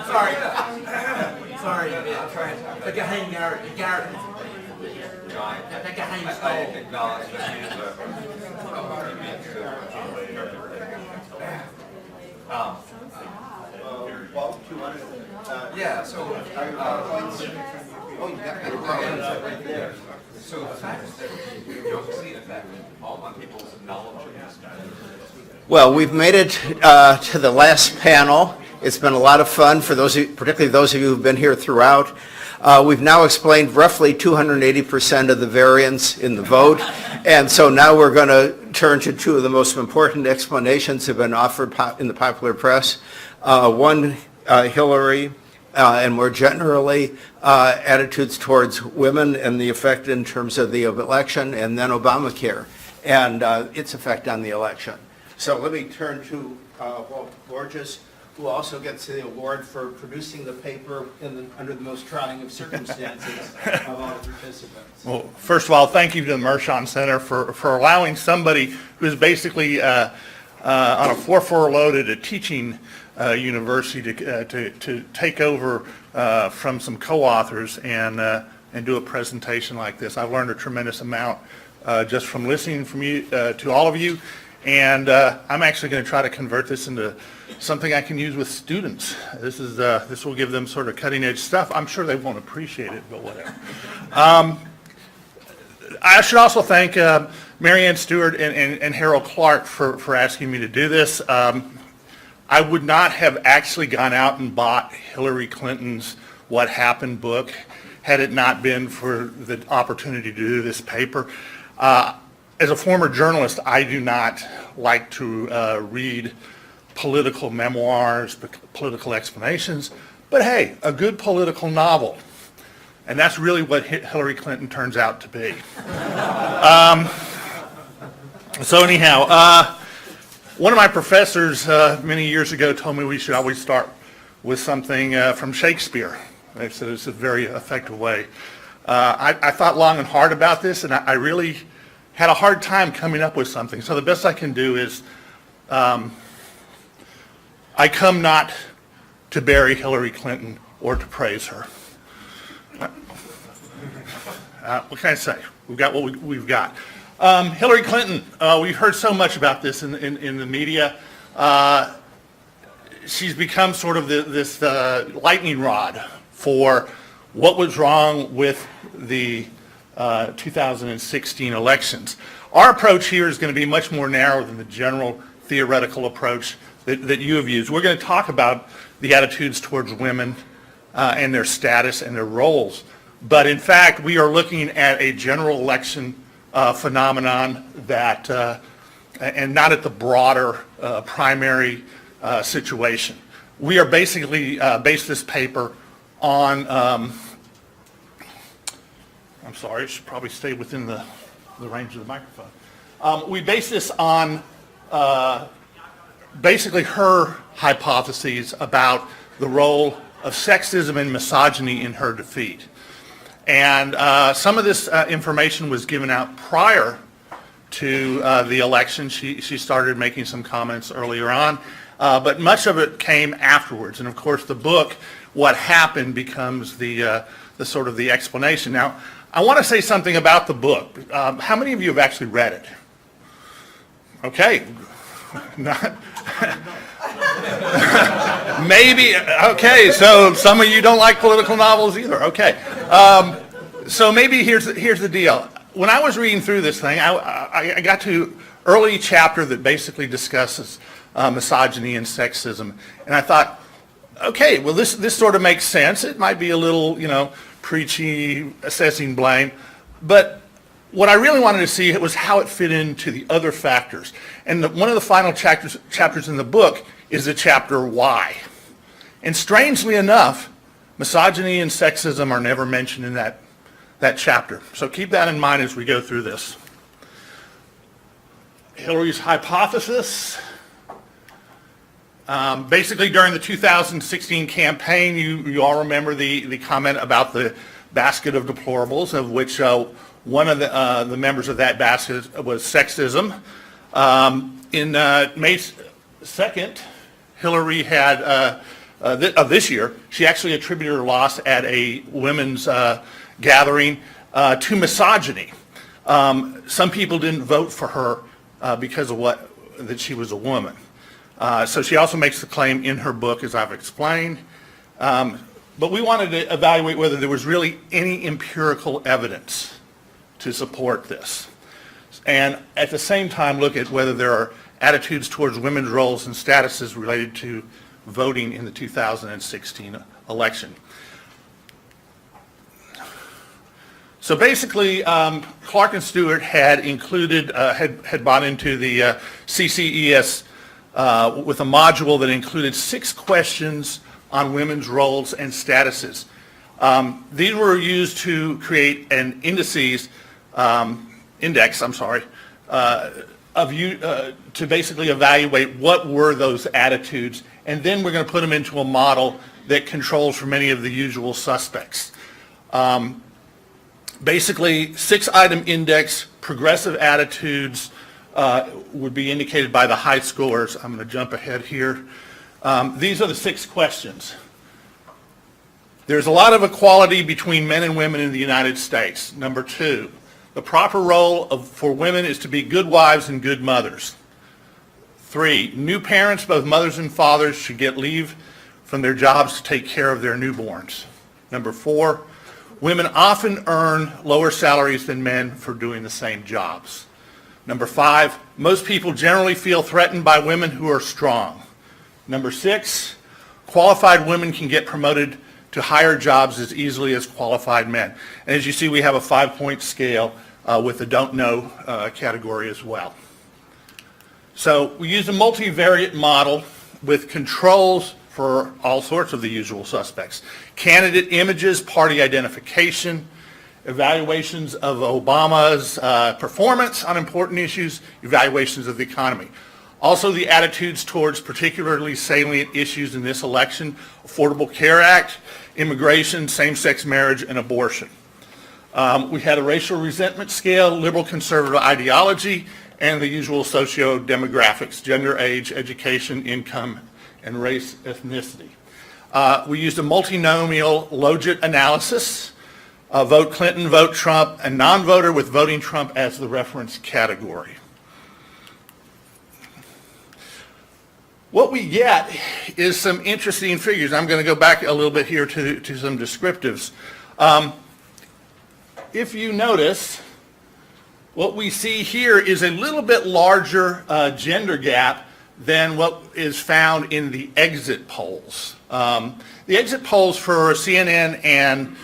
Sorry. Sorry. The geheim Garrett. The geheim Yeah, so oh, you got that right there. So the fact is that you don't see an effect on people's knowledge of this guy. Well, we've made it to the last panel. It's been a lot of fun for those, particularly those of you who've been here throughout. We've now explained roughly 280% of the variance in the vote, and so now we're going to turn to two of the most important explanations that have been offered in the popular press. One, Hillary, and more generally, attitudes towards women and the effect in terms of the election, and then Obamacare and its effect on the election. So let me turn to Borges, who also gets the award for producing the paper under the most trying of circumstances of all the participants. Well, first of all, thank you to the Mershon Center for allowing somebody who's basically on a 4-4 load at a teaching university to take over from some co-authors and do a presentation like this. I've learned a tremendous amount just from listening from you to all of you, and I'm actually going to try to convert this into something I can use with students. This will give them sort of cutting edge stuff. I'm sure they won't appreciate it, but whatever. I should also thank Marianne, Stewart, and Harold Clarke for asking me to do this. I would not have actually gone out and bought Hillary Clinton's What Happened book had it not been for the opportunity to do this paper. As a former journalist, I do not like to read political memoirs, political explanations, but hey, a good political novel. And that's really what Hillary Clinton turns out to be. So anyhow, one of my professors many years ago told me we should always start with something from Shakespeare. They said it's a very effective way. I thought long and hard about this, and I really had a hard time coming up with something. So the best I can do is, I come not to bury Hillary Clinton or to praise her. What can I say? We've got what we've got. Hillary Clinton, we've heard so much about this in the media. She's become sort of this lightning rod for what was wrong with the 2016 elections. Our approach here is going to be much more narrow than the general theoretical approach that you have used. We're going to talk about the attitudes towards women and their status and their roles. But in fact, we are looking at a general election phenomenon that, and not at the broader primary situation. We are basically based this paper on, I'm sorry, I should probably stay within the range of the microphone. We base this on basically her hypotheses about the role of sexism and misogyny in her defeat. And some of this information was given out prior to the election. She started making some comments earlier on, but much of it came afterwards. And of course, the book, What Happened, becomes the sort of the explanation. Now, I want to say something about the book. How many of you have actually read it? Okay. Not maybe, okay, so some of you don't like political novels either, okay. So maybe here's the deal. When I was reading through this thing, I got to early chapter that basically discusses misogyny and sexism, and I thought, okay, well this sort of makes sense. It might be a little, preachy, assessing blame, but what I really wanted to see was how it fit into the other factors. And one of the final chapters in the book is the chapter Why. And strangely enough, misogyny and sexism are never mentioned in that chapter. So keep that in mind as we go through this. Hillary's hypothesis. Basically, during the 2016 campaign, you all remember the comment about the basket of deplorables, of which one of the members of that basket was sexism. In May 2nd, Hillary had, of this year, she actually attributed her loss at a women's gathering to misogyny. Some people didn't vote for her because of that she was a woman. So she also makes the claim in her book, as I've explained. But we wanted to evaluate whether there was really any empirical evidence to support this. And at the same time, look at whether there are attitudes towards women's roles and statuses related to voting in the 2016 election. So basically, Clarke and Stewart had included, had bought into the CCES with a module that included 6 questions on women's roles and statuses. These were used to create an index, to basically evaluate what were those attitudes, and then we're going to put them into a model that controls for many of the usual suspects. Basically, 6-item index, progressive attitudes would be indicated by the high scores. I'm going to jump ahead here. These are the 6 questions. There's a lot of equality between men and women in the United States. Number 2, the proper role for women is to be good wives and good mothers. 3, new parents, both mothers and fathers, should get leave from their jobs to take care of their newborns. Number 4, women often earn lower salaries than men for doing the same jobs. Number 5, most people generally feel threatened by women who are strong. Number 6, qualified women can get promoted to higher jobs as easily as qualified men. And as you see, we have a 5-point scale with the don't know category as well. So we use a multivariate model with controls for all sorts of the usual suspects. Candidate images, party identification, evaluations of Obama's performance on important issues, evaluations of the economy. Also the attitudes towards particularly salient issues in this election: Affordable Care Act, immigration, same-sex marriage, and abortion. We had a racial resentment scale, liberal conservative ideology, and the usual socio-demographics: gender, age, education, income, and race, ethnicity. We used a multinomial logit analysis, vote Clinton, vote Trump, and non-voter with voting Trump as the reference category. What we get is some interesting figures. I'm going to go back a little bit here to some descriptives. If you notice, what we see here is a little bit larger gender gap than what is found in the exit polls. The exit polls for CNN and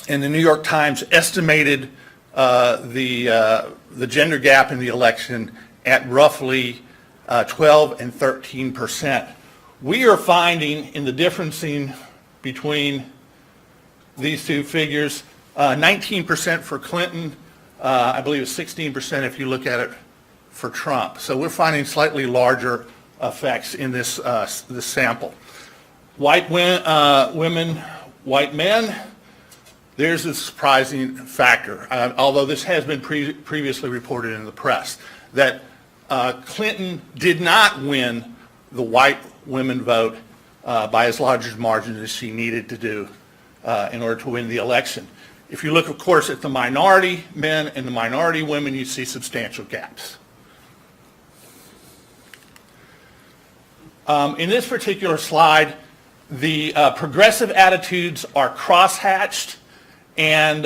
the New York Times estimated the gender gap in the election at roughly 12 and 13%. We are finding in the differencing between these two figures, 19% for Clinton, I believe it's 16% if you look at it for Trump. So we're finding slightly larger effects in this sample. White women, white men, there's a surprising factor, although this has been previously reported in the press, that Clinton did not win the white women vote by as large a margin as she needed to do in order to win the election. If you look, of course, at the minority men and the minority women, you see substantial gaps. In this particular slide, the progressive attitudes are cross-hatched, and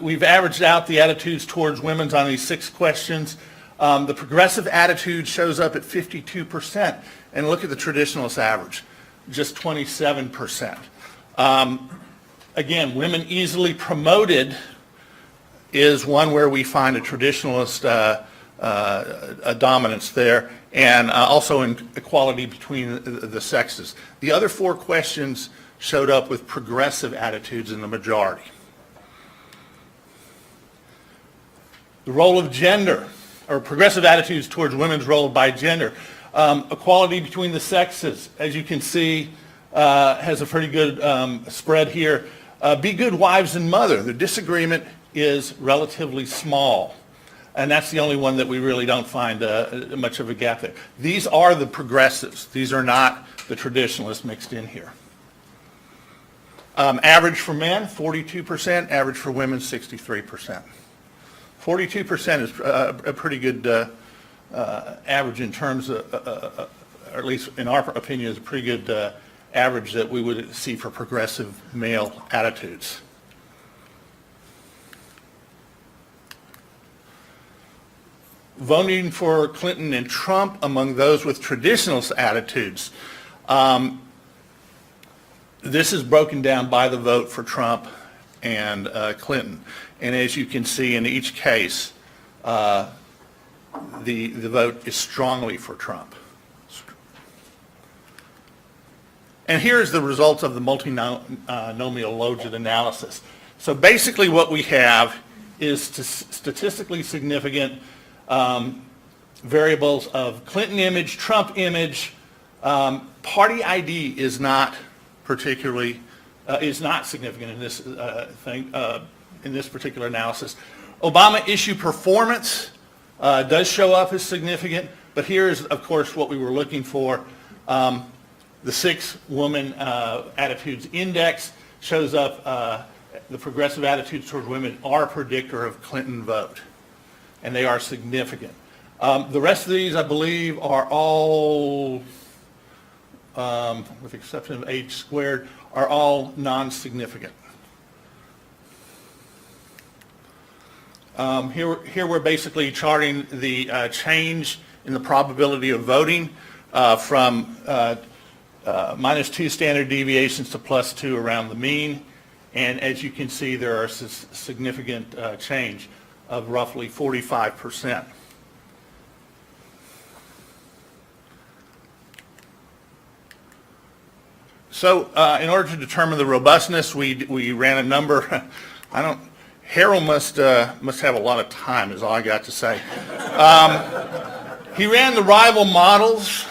we've averaged out the attitudes towards women on these 6 questions. The progressive attitude shows up at 52%, and look at the traditionalist average, just 27%. Again, women easily promoted is one where we find a traditionalist a dominance there, and also in equality between the sexes. The other 4 questions showed up with progressive attitudes in the majority. The role of gender, or progressive attitudes towards women's role by gender. Equality between the sexes, as you can see, has a pretty good spread here. Be good wives and mother. The disagreement is relatively small. And that's the only one that we really don't find much of a gap there. These are the progressives. These are not the traditionalists mixed in here. Average for men, 42%. Average for women, 63%. 42% is a pretty good average in terms of, or at least in our opinion, is a pretty good average that we would see for progressive male attitudes. Voting for Clinton and Trump among those with traditionalist attitudes. This is broken down by the vote for Trump and Clinton. And as you can see in each case, the vote is strongly for Trump. And here's the results of the multinomial logit analysis. So basically what we have is statistically significant variables of Clinton image, Trump image. Party ID is not particularly, is not significant in this in this particular analysis. Obama issue performance does show up as significant, but here is, of course, what we were looking for. The 6-woman attitudes index shows up, the progressive attitudes toward women are a predictor of Clinton vote, and they are significant. The rest of these, I believe, are all, with the exception of H squared, are all non-significant. Here we're basically charting the change in the probability of voting from -2 standard deviations to +2 around the mean. And as you can see, there are significant change of roughly 45%. So in order to determine the robustness, we ran a number. Harold must have a lot of time, is all I got to say. He ran the rival models.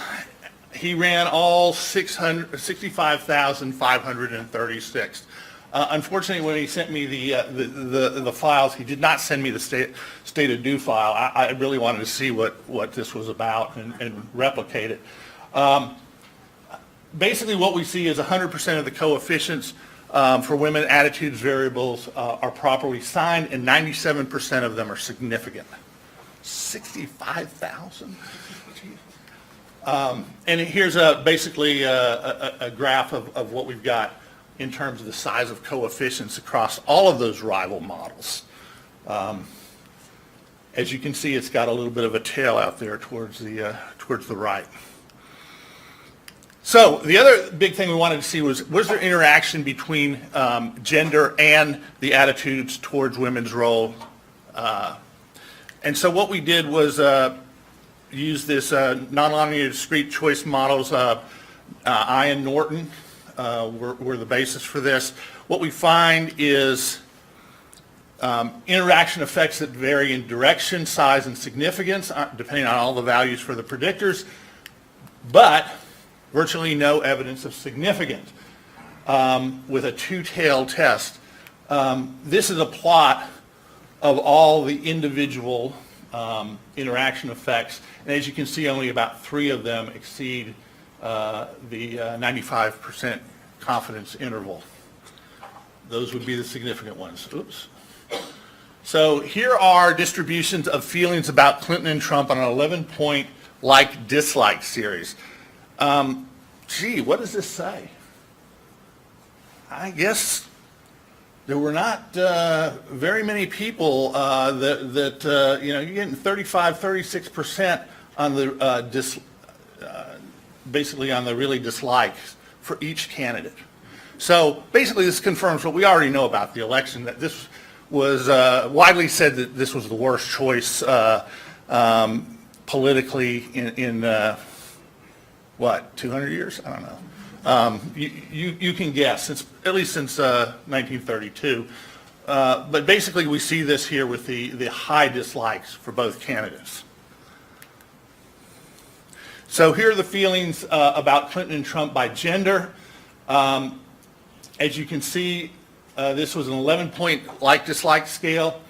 He ran all 65,536. Unfortunately, when he sent me the files, he did not send me the state of due file. I really wanted to see what this was about and replicate it. Basically, what we see is 100% of the coefficients for women attitudes variables are properly signed, and 97% of them are significant. 65,000? And here's basically a graph of what we've got in terms of the size of coefficients across all of those rival models. As you can see, it's got a little bit of a tail out there towards the right. So the other big thing we wanted to see was there interaction between gender and the attitudes towards women's role? And so what we did was use this nonlinear discrete choice models. I and Norton were the basis for this. What we find is interaction effects that vary in direction, size, and significance, depending on all the values for the predictors, but virtually no evidence of significance with a two-tailed test. This is a plot of all the individual interaction effects, and as you can see, only about 3 of them exceed the 95% confidence interval. Those would be the significant ones. Oops. So here are distributions of feelings about Clinton and Trump on an 11-point like-dislike series. Gee, what does this say? I guess there were not very many people that you're getting 35, 36% on the basically on the really dislikes for each candidate. So basically this confirms what we already know about the election, that this was widely said that this was the worst choice politically in what, 200 years? I don't know. You can guess, at least since 1932. But basically we see this here with the high dislikes for both candidates. So here are the feelings about Clinton and Trump by gender. As you can see, this was an 11-point like-dislike scale.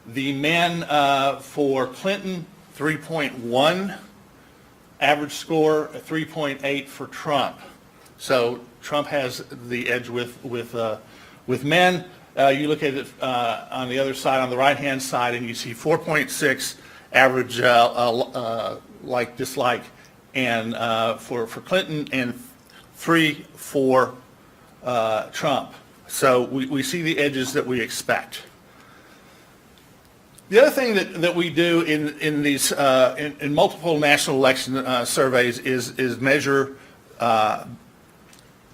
The men for Clinton, 3.1 average score, 3.8 for Trump. So Trump has the edge with men. You look at it on the other side, on the right-hand side, and you see 4.6 average like-dislike and for Clinton, and 3 for Trump. So we see the edges that we expect. The other thing that we do in these in multiple national election surveys is measure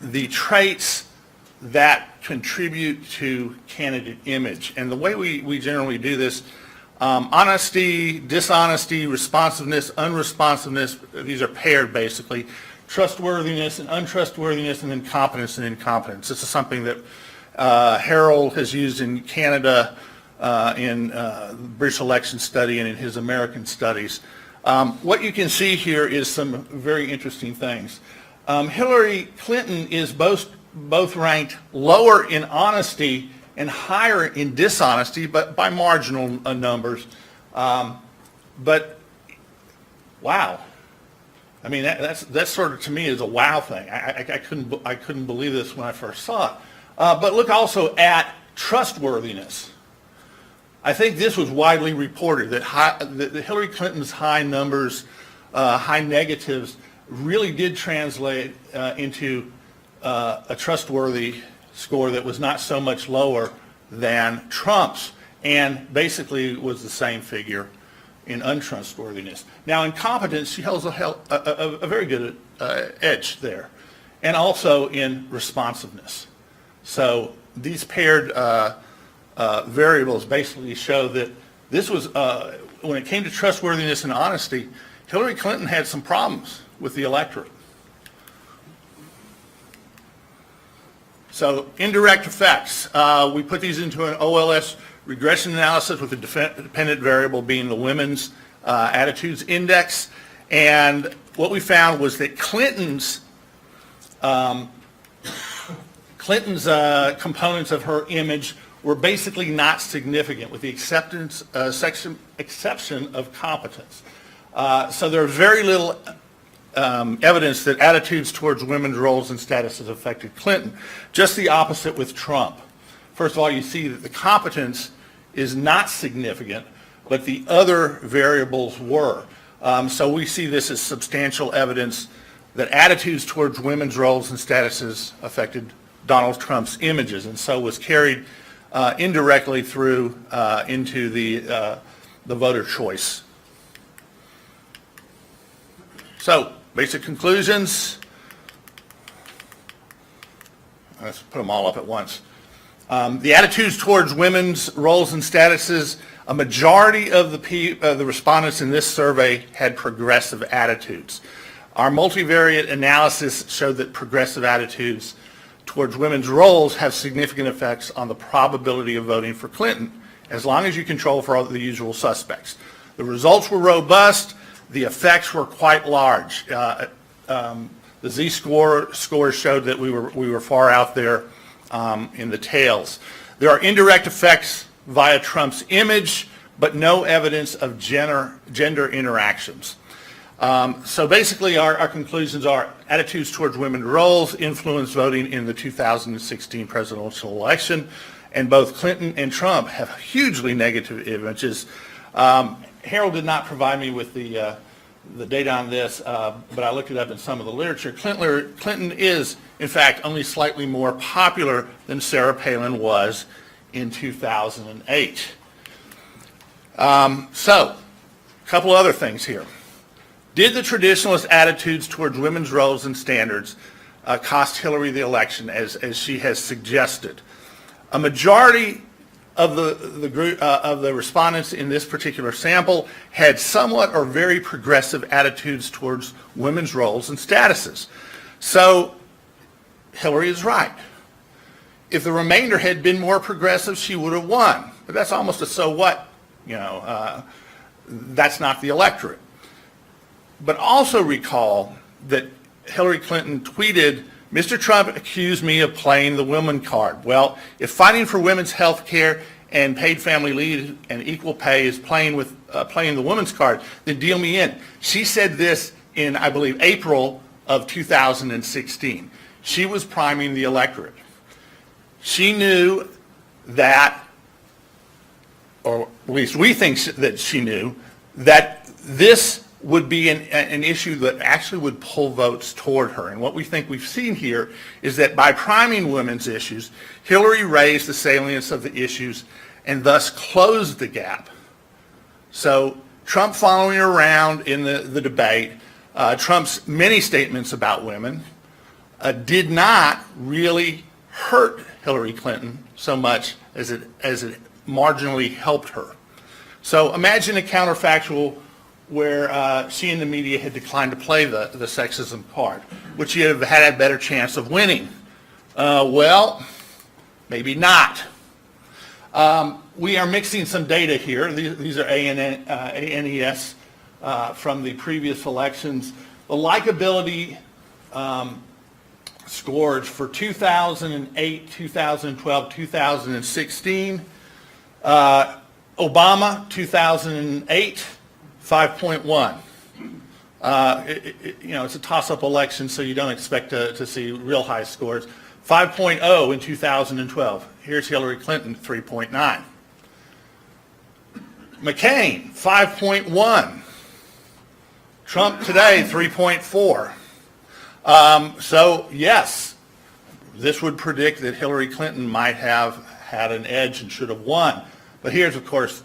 the traits that contribute to candidate image. And the way we generally do this, honesty, dishonesty, responsiveness, unresponsiveness, these are paired basically. Trustworthiness and untrustworthiness, and then competence and incompetence. This is something that Harold has used in Canada in British election study and in his American studies. What you can see here is some very interesting things. Hillary Clinton is both ranked lower in honesty and higher in dishonesty, but by marginal numbers. But wow, I mean that sort of to me is a wow thing. I couldn't believe this when I first saw it. But look also at trustworthiness. I think this was widely reported that Hillary Clinton's high numbers, high negatives, really did translate into a trustworthy score that was not so much lower than Trump's, and basically was the same figure in untrustworthiness. Now in competence, she holds a very good edge there, and also in responsiveness. So these paired variables basically show that this was, when it came to trustworthiness and honesty, Hillary Clinton had some problems with the electorate. So indirect effects, we put these into an OLS regression analysis with the dependent variable being the women's attitudes index. And what we found was that Clinton's components of her image were basically not significant, with the exception of competence. So there's very little evidence that attitudes towards women's roles and statuses affected Clinton. Just the opposite with Trump. First of all, you see that the competence is not significant, but the other variables were. So we see this as substantial evidence that attitudes towards women's roles and statuses affected Donald Trump's images, and so was carried indirectly through into the voter choice. So, basic conclusions. Let's put them all up at once. The attitudes towards women's roles and statuses, a majority of the respondents in this survey had progressive attitudes. Our multivariate analysis showed that progressive attitudes towards women's roles have significant effects on the probability of voting for Clinton, as long as you control for all the usual suspects. The results were robust. The effects were quite large. The Z-score scores showed that we were far out there in the tails. There are indirect effects via Trump's image, but no evidence of gender interactions. So basically our conclusions are attitudes towards women's roles influenced voting in the 2016 presidential election, and both Clinton and Trump have hugely negative images. Harold did not provide me with the data on this, but I looked it up in some of the literature. Clinton is, in fact, only slightly more popular than Sarah Palin was in 2008. So, a couple other things here. Did the traditionalist attitudes towards women's roles and standards cost Hillary the election, as she has suggested? A majority of the respondents in this particular sample had somewhat or very progressive attitudes towards women's roles and statuses. So Hillary is right. If the remainder had been more progressive, she would have won. But that's almost a so what, that's not the electorate. but also recall that Hillary Clinton tweeted, "Mr. Trump accused me of playing the woman card. Well, if fighting for women's health care and paid family leave and equal pay is playing the woman's card, then deal me in." She said this in, I believe, April of 2016. She was priming the electorate. She knew that, or at least we think that she knew, that this would be an issue that actually would pull votes toward her. And what we think we've seen here is that by priming women's issues, Hillary raised the salience of the issues and thus closed the gap. So Trump following her around in the debate, Trump's many statements about women did not really hurt Hillary Clinton so much as it marginally helped her. So imagine a counterfactual where she and the media had declined to play the sexism card. Would she have had a better chance of winning? Well, maybe not. We are mixing some data here. These are ANES from the previous elections. The likability scores for 2008, 2012, 2016. Obama, 2008, 5.1. It's a toss-up election, so you don't expect to see real high scores. 5.0 in 2012. Here's Hillary Clinton, 3.9. McCain, 5.1. Trump today, 3.4. So yes, this would predict that Hillary Clinton might have had an edge and should have won. But here's, of course,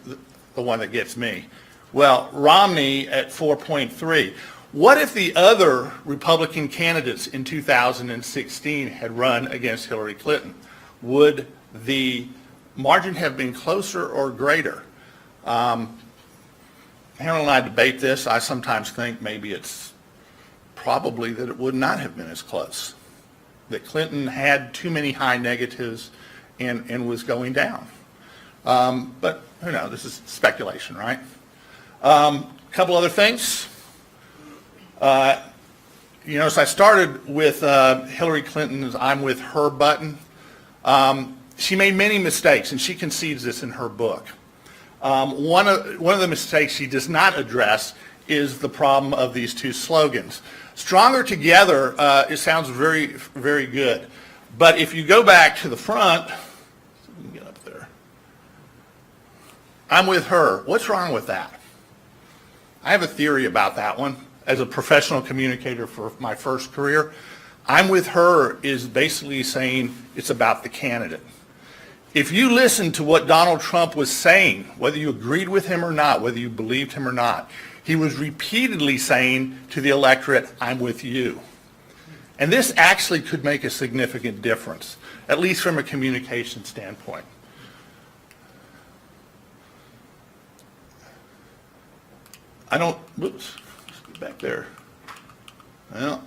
the one that gets me. Well, Romney at 4.3. What if the other Republican candidates in 2016 had run against Hillary Clinton? Would the margin have been closer or greater? Harold and I debate this. I sometimes think maybe it's probably that it would not have been as close, that Clinton had too many high negatives and was going down. But who knows? This is speculation, right? Couple other things. So I started with Hillary Clinton's "I'm with her" button. She made many mistakes, and she concedes this in her book. One of the mistakes she does not address is the problem of these two slogans. Stronger together, it sounds very, very good. But if you go back to the front, get up there. "I'm with her." What's wrong with that? I have a theory about that one. As a professional communicator for my first career, "I'm with her" is basically saying it's about the candidate. If you listen to what Donald Trump was saying, whether you agreed with him or not, whether you believed him or not, he was repeatedly saying to the electorate, "I'm with you." And this actually could make a significant difference, at least from a communication standpoint. Whoops, let's get back there. Well,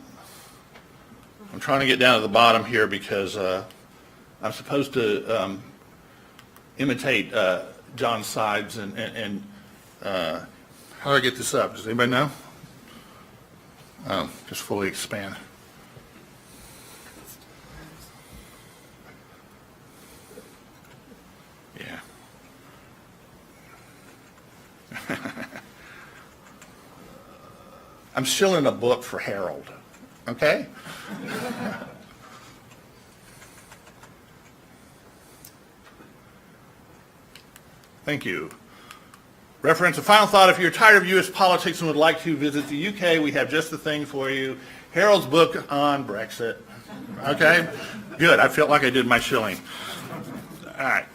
I'm trying to get down to the bottom here because I'm supposed to imitate John Sides and how do I get this up? Does anybody know? Oh, just fully expand. Yeah. I'm still in a book for Harold, okay? Thank you. Reference, a final thought: if you're tired of U.S. politics and would like to visit the U.K., we have just the thing for you. Harold's book on Brexit. Okay? Good. I felt like I did my shilling. All right.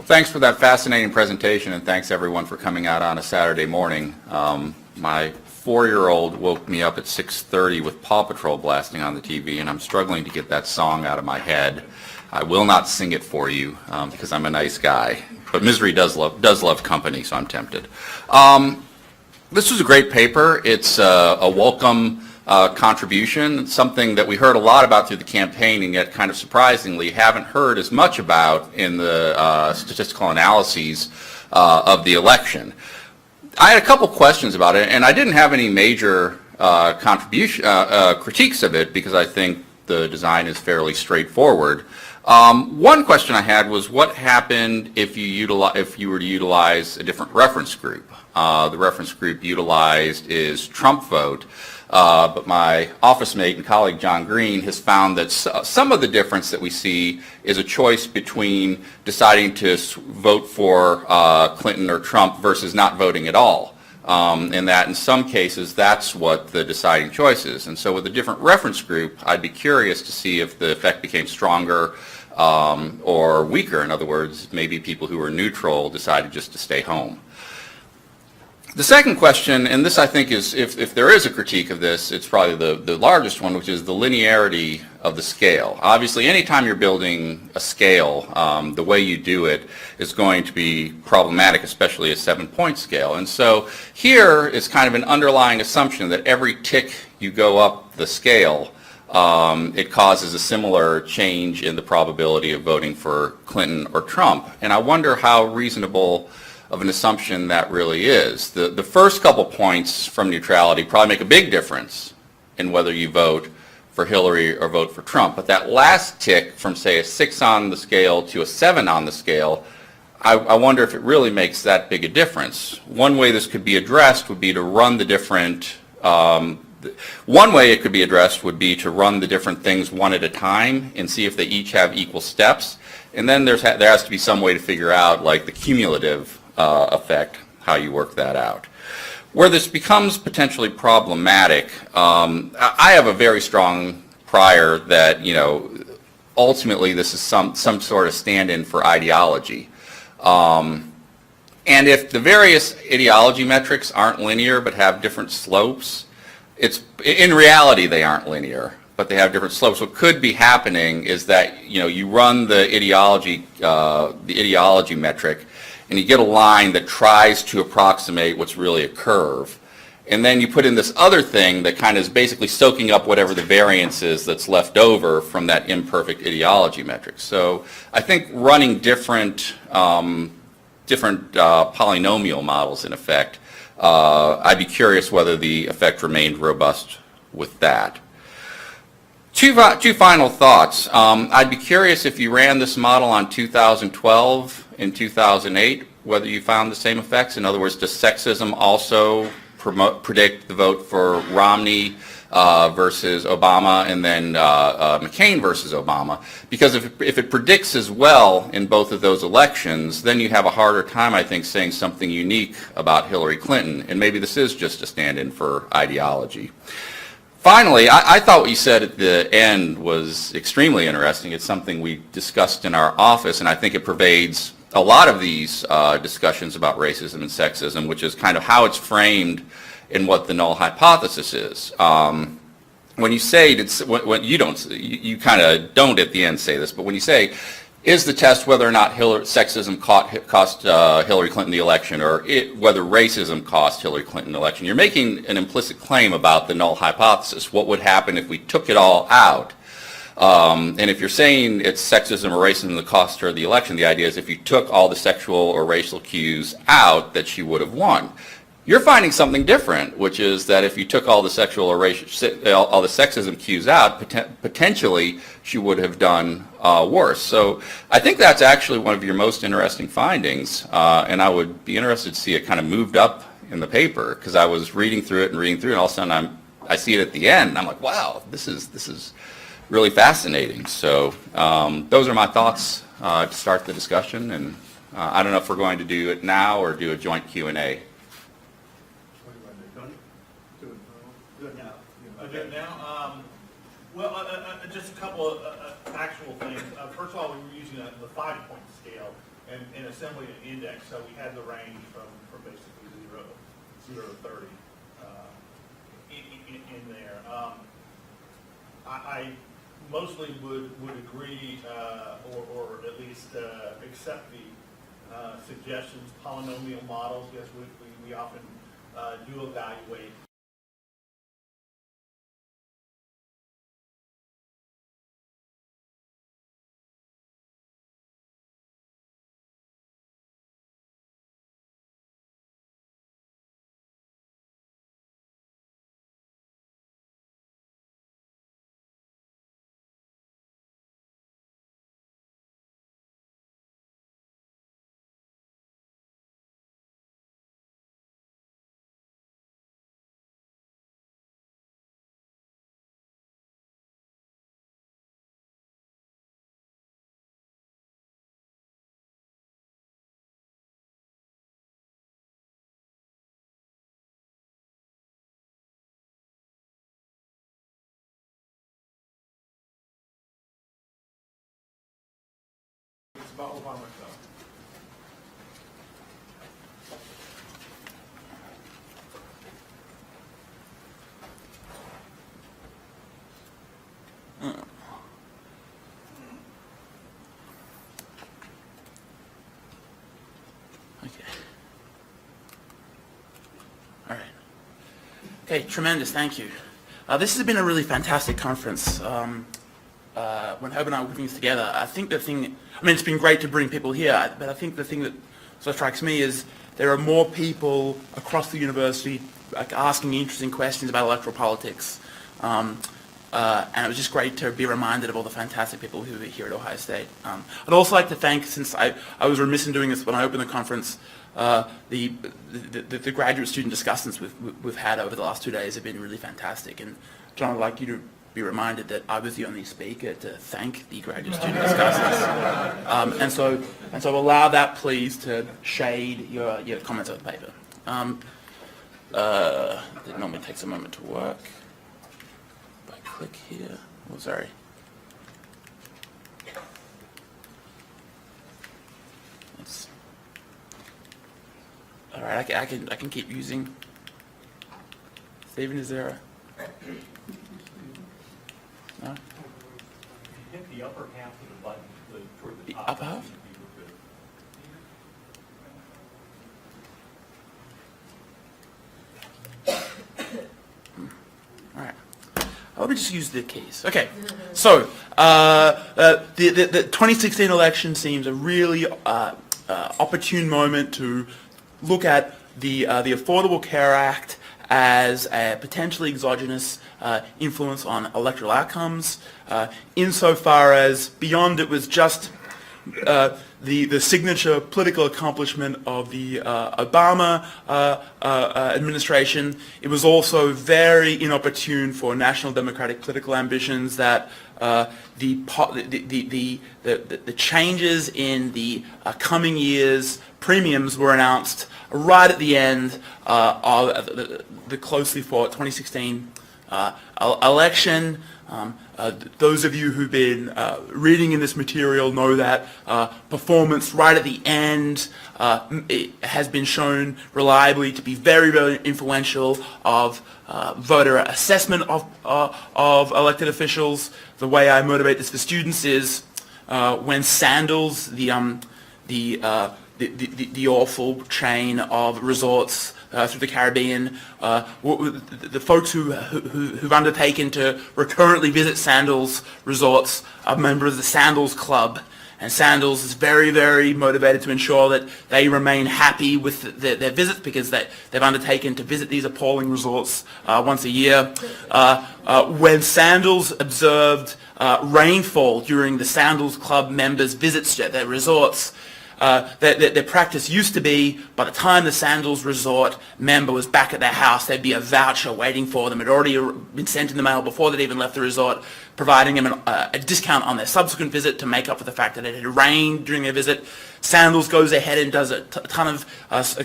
Thanks for that fascinating presentation, and thanks everyone for coming out on a Saturday morning. My 4-year-old woke me up at 6:30 with Paw Patrol blasting on the TV, and I'm struggling to get that song out of my head. I will not sing it for you because I'm a nice guy, but misery does love company, so I'm tempted. This was a great paper. It's a welcome contribution, something that we heard a lot about through the campaign and yet kind of surprisingly haven't heard as much about in the statistical analyses of the election. I had a couple questions about it, and I didn't have any major critiques of it because I think the design is fairly straightforward. One question I had was what happened if you were to utilize a different reference group. The reference group utilized is Trump vote, but my office mate and colleague John Green has found that some of the difference that we see is a choice between deciding to vote for Clinton or Trump versus not voting at all. And that in some cases that's what the deciding choice is. And so with a different reference group, I'd be curious to see if the effect became stronger or weaker. In other words, maybe people who were neutral decided just to stay home. The second question, and this I think is, if there is a critique of this, it's probably the largest one, which is the linearity of the scale. Obviously, anytime you're building a scale, the way you do it is going to be problematic, especially a 7-point scale. And so here is kind of an underlying assumption that every tick you go up the scale, it causes a similar change in the probability of voting for Clinton or Trump. And I wonder how reasonable of an assumption that really is. The first couple points from neutrality probably make a big difference in whether you vote for Hillary or vote for Trump. But that last tick from, say, a 6 on the scale to a 7 on the scale, I wonder if it really makes that big a difference. One way this could be addressed would be to run the different one way it could be addressed would be to run the different things one at a time and see if they each have equal steps. And then there has to be some way to figure out, like, the cumulative effect, how you work that out. Where this becomes potentially problematic, I have a very strong prior that, you know, ultimately this is some sort of stand-in for ideology. And if the various ideology metrics aren't linear but have different slopes, in reality they aren't linear, but they have different slopes. What could be happening is that, you know, you run the ideology metric, and you get a line that tries to approximate what's really a curve. And then you put in this other thing that kind of is basically soaking up whatever the variance is that's left over from that imperfect ideology metric. So I think running different polynomial models, in effect, I'd be curious whether the effect remained robust with that. Two final thoughts. I'd be curious if you ran this model on 2012 and 2008, whether you found the same effects. In other words, does sexism also predict the vote for Romney versus Obama and then McCain versus Obama? Because if it predicts as well in both of those elections, then you have a harder time, I think, saying something unique about Hillary Clinton. And maybe this is just a stand-in for ideology. Finally, I thought what you said at the end was extremely interesting. It's something we discussed in our office, and I think it pervades a lot of these discussions about racism and sexism, which is kind of how it's framed in what the null hypothesis is. When you say, you kind of don't at the end say this, but when you say, is the test whether or not sexism cost Hillary Clinton the election, or whether racism cost Hillary Clinton the election, you're making an implicit claim about the null hypothesis. What would happen if we took it all out? And if you're saying it's sexism or racism that cost her the election, the idea is if you took all the sexual or racial cues out, that she would have won. You're finding something different, which is that if you took all the sexual or racial, all the sexism cues out, potentially she would have done worse. So I think that's actually one of your most interesting findings, and I would be interested to see it kind of moved up in the paper, because I was reading through it, and all of a sudden I see it at the end, and I'm like, wow, this is really fascinating. So those are my thoughts to start the discussion, and I don't know if we're going to do it now or do a joint Q&A. Do it now. Just a couple of factual things. First of all, we were using the 5-point scale and assembling an index, so we had the range from basically 0 to 30 in there. I mostly would agree, or at least accept the suggestions. Polynomial models, yes, we often do evaluate It's about Obamacare. Okay. All right. Okay, tremendous, thank you. This has been a really fantastic conference. When Herb and I were putting this together, I think the thing, I mean, it's been great to bring people here, but I think the thing that sort of strikes me is there are more people across the university like, asking interesting questions about electoral politics. And it was just great to be reminded of all the fantastic people who are here at Ohio State. I'd also like to thank, since I was remiss in doing this when I opened the conference, the graduate student discussions we've had over the last 2 days have been really fantastic. And John, I'd like you to be reminded that I was the only speaker to thank the graduate student discussants. And so allow that please to shade your comments of the paper. It normally takes a moment to work. If I click here, oh sorry. Let's, all right, I can keep using. Steven, is there a? No? Hit the upper half of the button toward the The top. upper half? All right. Let me just use the keys. Okay. So the 2016 election seems a really opportune moment to look at the Affordable Care Act as a potentially exogenous influence on electoral outcomes, insofar as beyond it was just the signature political accomplishment of the Obama administration. It was also very inopportune for national Democratic political ambitions that the changes in the coming years' premiums were announced right at the end of the closely fought 2016 election. Those of you who've been reading in this material know that performance right at the end it has been shown reliably to be very, very influential of voter assessment of elected officials. The way I motivate this for students is when Sandals, the awful chain of resorts through the Caribbean, the folks who've undertaken to recurrently visit Sandals resorts are members of the Sandals Club. And Sandals is very, very motivated to ensure that they remain happy with their visits because they've undertaken to visit these appalling resorts once a year. When Sandals observed rainfall during the Sandals Club members' visits at their resorts, their practice used to be, by the time the Sandals Resort member was back at their house, there'd be a voucher waiting for them. It had already been sent in the mail before they'd even left the resort, providing them a discount on their subsequent visit to make up for the fact that it had rained during their visit. Sandals goes ahead and does a ton of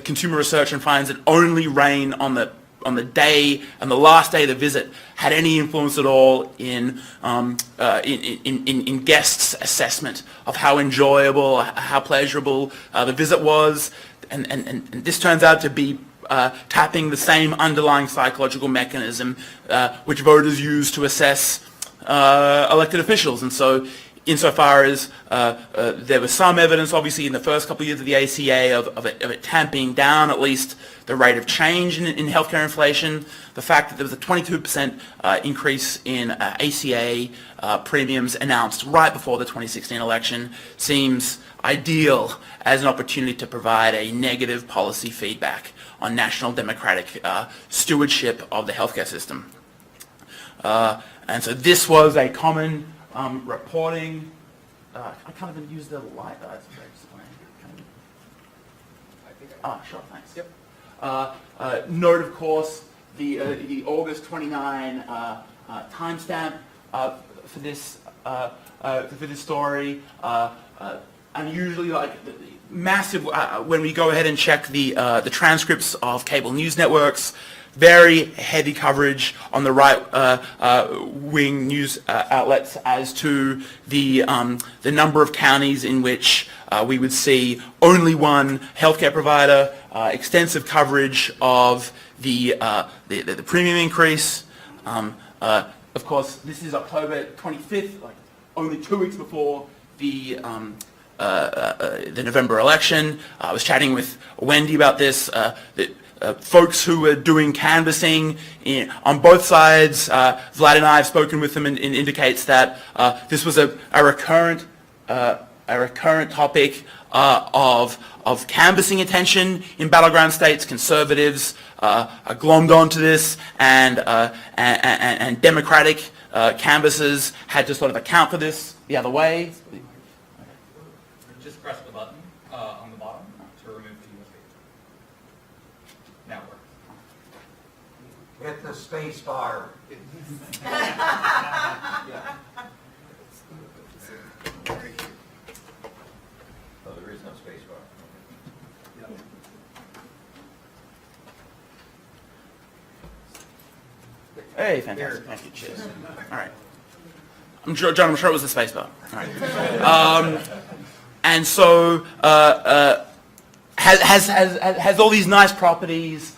consumer research and finds that only rain on the day and the last day of the visit had any influence at all in guests' assessment of how enjoyable, how pleasurable the visit was, and this turns out to be tapping the same underlying psychological mechanism which voters use to assess elected officials. And so insofar as there was some evidence, obviously, in the first couple of years of the ACA of it tamping down at least the rate of change in healthcare inflation, the fact that there was a 22% increase in ACA premiums announced right before the 2016 election seems ideal as an opportunity to provide a negative policy feedback on national democratic stewardship of the healthcare system. And so this was a common reporting. I can't even use the light. That's very disappointing. Sure, thanks. Yep. Note, of course, the August 29 timestamp for this story. And usually, like massive, when we go ahead and check the transcripts of cable news networks, very heavy coverage on the right-wing news outlets as to the number of counties in which we would see only one healthcare provider, extensive coverage of the premium increase. Of course, this is October 25th, like only 2 weeks before the November election. I was chatting with Wendy about this. Folks who were doing canvassing on both sides, Vlad and I have spoken with them, and indicates that this was a recurrent topic of canvassing attention in battleground states. Conservatives glommed onto this, and Democratic canvassers had to sort of account for this the other way. Just press the button on the bottom to remove the USB. Now it works. Hit the space bar. Oh, there is no space bar. Hey, fantastic. Thank you. Cheers. All right. John, I'm sure it was the space bar. All right. And so has all these nice properties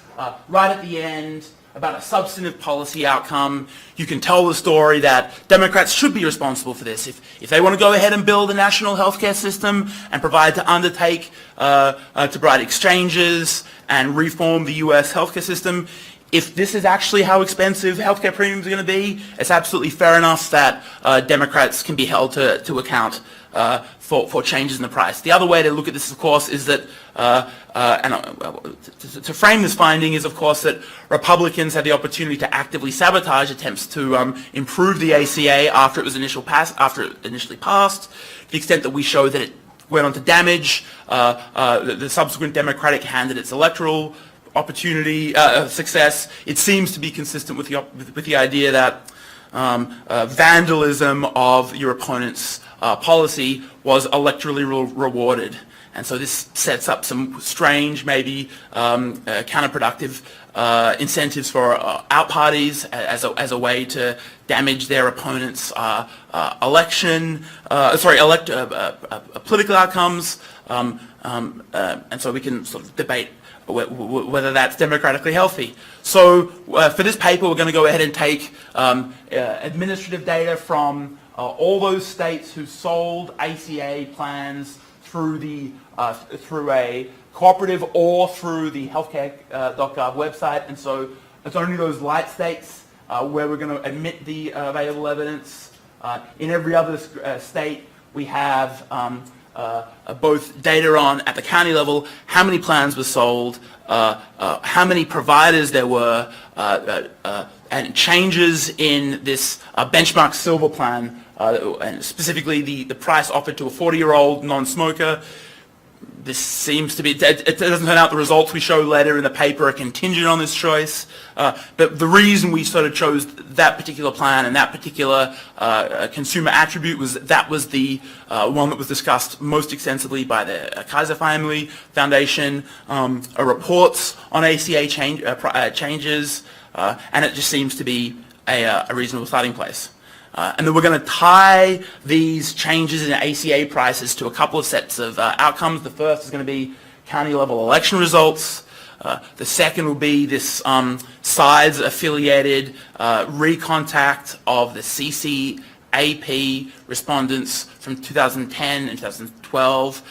right at the end about a substantive policy outcome. You can tell the story that Democrats should be responsible for this. If they want to go ahead and build a national healthcare system and provide exchanges and reform the U.S. healthcare system, if this is actually how expensive healthcare premiums are going to be, it's absolutely fair enough that Democrats can be held to account for changes in the price. The other way to look at this, of course, is that, to frame this finding is, of course, that Republicans had the opportunity to actively sabotage attempts to improve the ACA after it was initially passed, to the extent that we show that it went on to damage the subsequent Democratic candidates' electoral opportunity, success. It seems to be consistent with the idea that vandalism of your opponent's policy was electorally rewarded. And so this sets up some strange, maybe counterproductive incentives for out parties as a way to damage their opponent's political outcomes. And so we can sort of debate whether that's democratically healthy. So for this paper, we're going to go ahead and take administrative data from all those states who sold ACA plans through a cooperative or through the healthcare.gov website. And so it's only those light states where we're going to admit the available evidence. In every other state, we have both data on, at the county level, how many plans were sold, how many providers there were, and changes in this benchmark silver plan, and specifically the price offered to a 40-year-old non-smoker. This seems to be, it doesn't turn out the results we show later in the paper are contingent on this choice, but the reason we sort of chose that particular plan and that particular consumer attribute was that was the one that was discussed most extensively by the Kaiser Family Foundation, reports on ACA changes, and it just seems to be a reasonable starting place. And then we're going to tie these changes in ACA prices to a couple of sets of outcomes. The first is going to be county-level election results. The second will be this sides-affiliated recontact of the CCAP respondents from 2010 and 2012.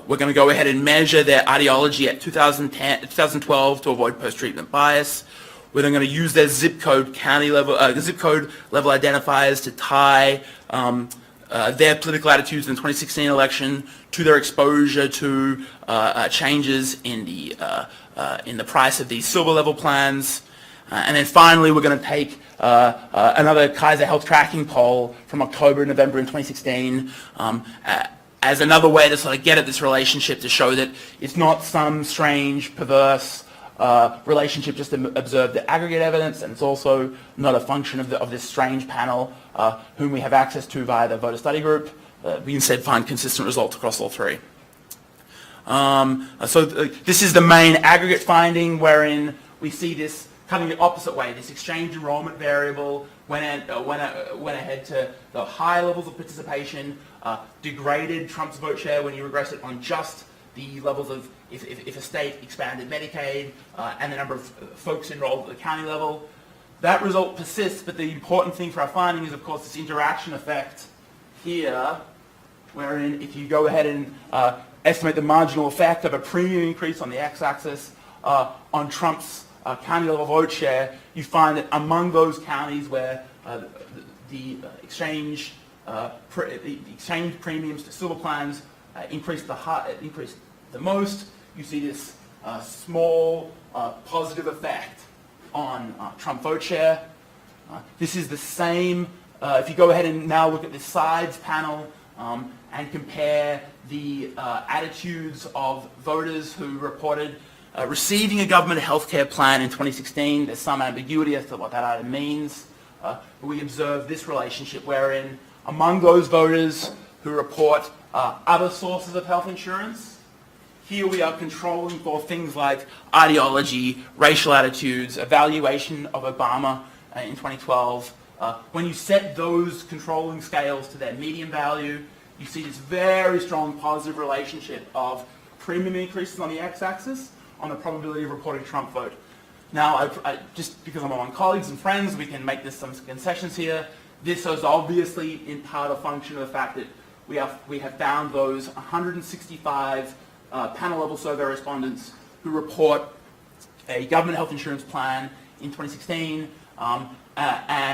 We're going to go ahead and measure their ideology at 2012 to avoid post-treatment bias. We're then going to use their zip code level identifiers to tie their political attitudes in the 2016 election to their exposure to changes in the price of these silver level plans. And then finally, we're going to take another Kaiser Health tracking poll from October and November in 2016 as another way to sort of get at this relationship, to show that it's not some strange, perverse relationship just to observe the aggregate evidence, and it's also not a function of this strange panel whom we have access to via the voter study group. We instead find consistent results across all three. So this is the main aggregate finding, wherein we see this cutting the opposite way. This exchange enrollment variable went ahead to the high levels of participation, degraded Trump's vote share when you regress it on just the levels of if a state expanded Medicaid and the number of folks enrolled at the county level. That result persists, but the important thing for our finding is, of course, this interaction effect here, wherein if you go ahead and estimate the marginal effect of a premium increase on the x-axis on Trump's county level vote share, you find that among those counties where the exchange premiums to silver plans increased the most, you see this small positive effect on Trump vote share. This is the same, if you go ahead and now look at the sides panel and compare the attitudes of voters who reported receiving a government health care plan in 2016. There's some ambiguity as to what that item means. But we observe this relationship wherein among those voters who report other sources of health insurance, here we are controlling for things like ideology, racial attitudes, evaluation of Obama in 2012. When you set those controlling scales to their median value, you see this very strong positive relationship of premium increases on the x-axis on the probability of reporting Trump vote. Now, I just because I'm among colleagues and friends, we can make this some concessions here. This is obviously in part a function of the fact that we have found those 165 panel-level survey respondents who report a government health insurance plan in 2016 and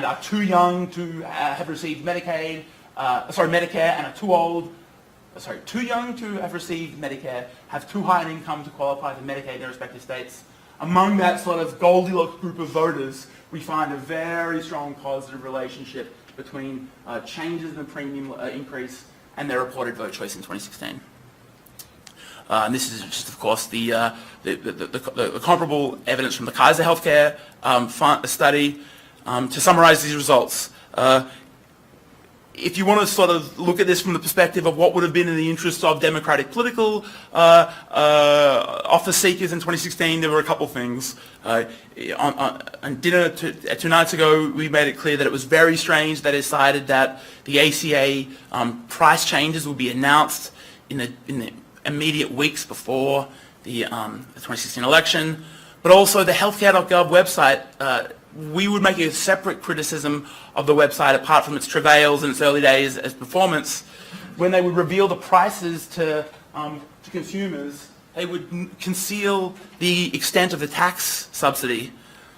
are too young to have received Medicare, and are too young to have received Medicare, have too high an income to qualify for Medicaid in their respective states. Among that sort of Goldilocks group of voters, we find a very strong positive relationship between changes in the premium increase and their reported vote choice in 2016. And this is just, of course, the comparable evidence from the Kaiser Healthcare study. To summarize these results, if you want to sort of look at this from the perspective of what would have been in the interest of Democratic political office seekers in 2016, there were a couple things. On dinner 2 nights ago, we made it clear that it was very strange they decided that the ACA price changes would be announced in the immediate weeks before the 2016 election. But also the healthcare.gov website, we would make a separate criticism of the website apart from its travails in its early days as performance. When they would reveal the prices to consumers, they would conceal the extent of the tax subsidy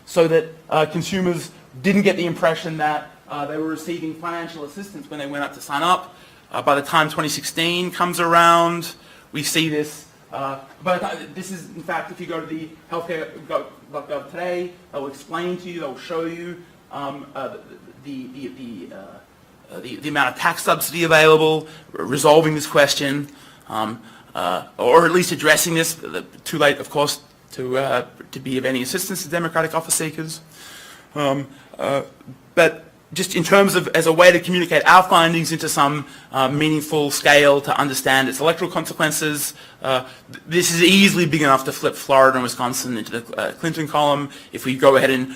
so that consumers didn't get the impression that they were receiving financial assistance when they went up to sign up. By the time 2016 comes around, we see this. But this is, in fact, if you go to the healthcare.gov today, they'll explain to you, they'll show you the amount of tax subsidy available, resolving this question, or at least addressing this. Too late, of course, to be of any assistance to Democratic office seekers. But just in terms of as a way to communicate our findings into some meaningful scale to understand its electoral consequences, this is easily big enough to flip Florida and Wisconsin into the Clinton column. If we go ahead and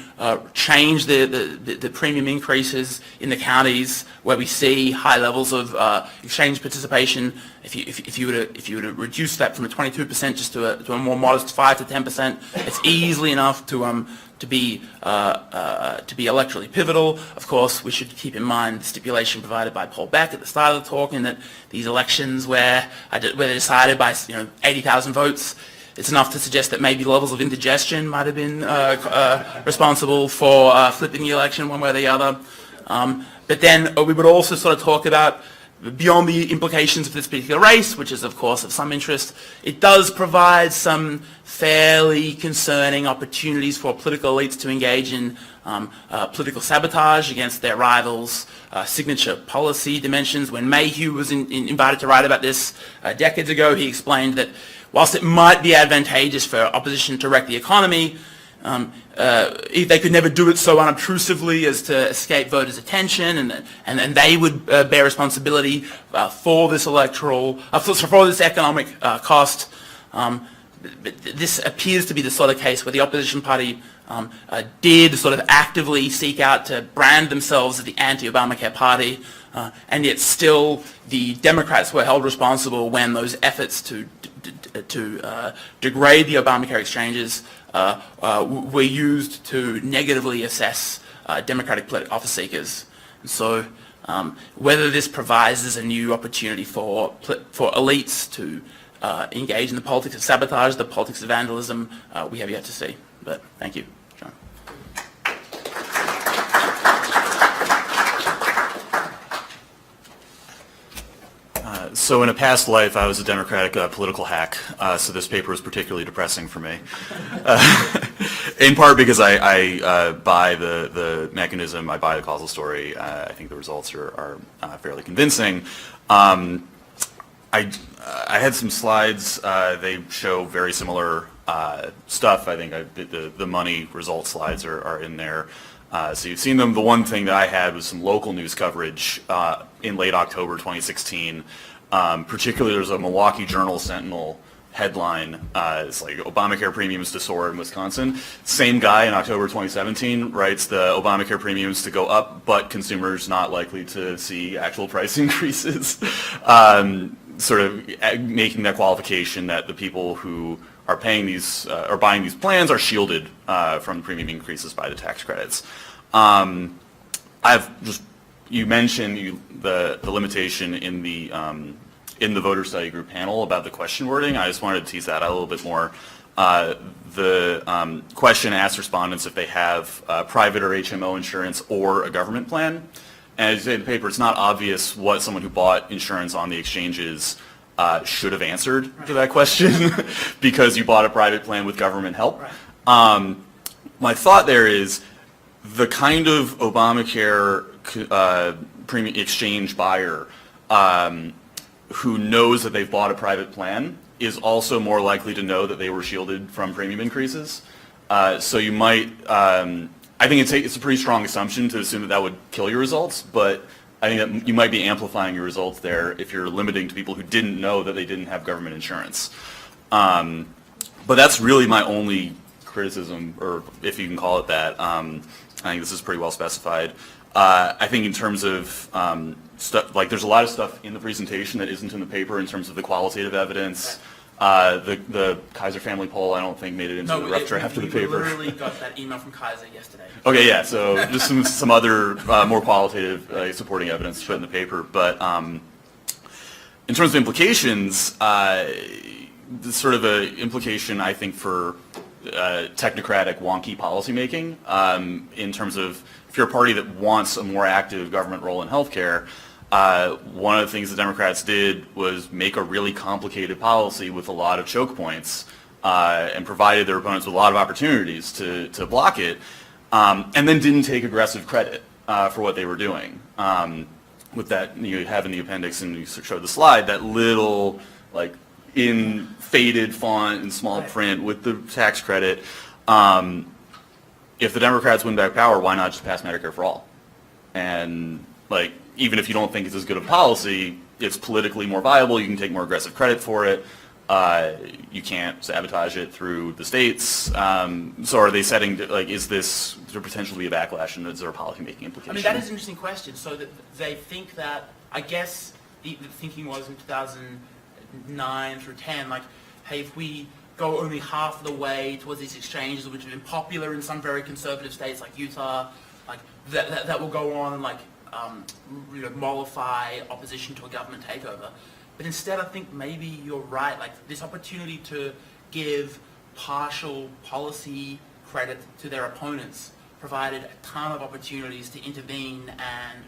change the premium increases in the counties where we see high levels of exchange participation, if you were to reduce that from a 22% just to a more modest 5 to 10%, it's easily enough to be electorally pivotal. Of course, we should keep in mind the stipulation provided by Paul Beck at the start of the talk, in that these elections where they're decided by 80,000 votes, it's enough to suggest that maybe levels of indigestion might have been responsible for flipping the election one way or the other. But then we would also sort of talk about, beyond the implications of this particular race, which is of course of some interest, it does provide some fairly concerning opportunities for political elites to engage in political sabotage against their rivals, signature policy dimensions. When Mayhew was invited to write about this decades ago, he explained that whilst it might be advantageous for opposition to wreck the economy, they could never do it so unobtrusively as to escape voters' attention, and they would bear responsibility for this economic cost. this appears to be the sort of case where the opposition party did sort of actively seek out to brand themselves as the anti-Obamacare party, and yet still the Democrats were held responsible when those efforts to degrade the Obamacare exchanges were used to negatively assess Democratic political office seekers. And so whether this provides as a new opportunity for elites to engage in the politics of sabotage, the politics of vandalism, we have yet to see. But thank you, John. So in a past life, I was a Democratic political hack, so this paper is particularly depressing for me. In part because I buy the mechanism, I buy the causal story. I think the results are fairly convincing. I had some slides. They show very similar stuff. I think the money results slides are in there. So you've seen them. The one thing that I had was some local news coverage in late October 2016. Particularly, there's a Milwaukee Journal Sentinel headline. It's like Obamacare premiums to soar in Wisconsin. Same guy in October 2017 writes the Obamacare premiums to go up, but consumers not likely to see actual price increases. Sort of making that qualification that the people who are paying these or buying these plans are shielded from premium increases by the tax credits. You mentioned the limitation in the voter study group panel about the question wording. I just wanted to tease that out a little bit more. The question asks respondents if they have private or HMO insurance or a government plan. And as you say in the paper, it's not obvious what someone who bought insurance on the exchanges should have answered to that question because you bought a private plan with government help. My thought there is the kind of Obamacare premium exchange buyer who knows that they've bought a private plan is also more likely to know that they were shielded from premium increases. So you might, I think it's a pretty strong assumption to assume that would kill your results, but I think that you might be amplifying your results there if you're limiting to people who didn't know that they didn't have government insurance. But that's really my only criticism, or if you can call it that. I think this is pretty well specified. I think in terms of stuff, like there's a lot of stuff in the presentation that isn't in the paper in terms of the qualitative evidence. The Kaiser family poll, I don't think made it into the rough draft of the paper. We literally got that email from Kaiser yesterday. Okay, yeah, so just some other more qualitative supporting evidence to put in the paper. But in terms of implications, sort of an implication, I think, for technocratic, wonky policymaking in terms of if you're a party that wants a more active government role in healthcare, one of the things the Democrats did was make a really complicated policy with a lot of choke points and provided their opponents with a lot of opportunities to block it, and then didn't take aggressive credit for what they were doing. With that, you have in the appendix, and you showed the slide, that little, like, in faded font and small print with the tax credit. If the Democrats win back power, why not just pass Medicare for all? And like, even if you don't think it's as good a policy, it's politically more viable. You can take more aggressive credit for it. You can't sabotage it through the states. So are they setting, like, is this there potential to be a backlash, and is there a policymaking implication? I mean, that is an interesting question. So that they think that, I guess the thinking was in 2009 through 10, like, hey, if we go only half the way towards these exchanges, which have been popular in some very conservative states like Utah, like that will go on and like mollify opposition to a government takeover. But instead, I think maybe you're right. Like this opportunity to give partial policy credit to their opponents provided a ton of opportunities to intervene and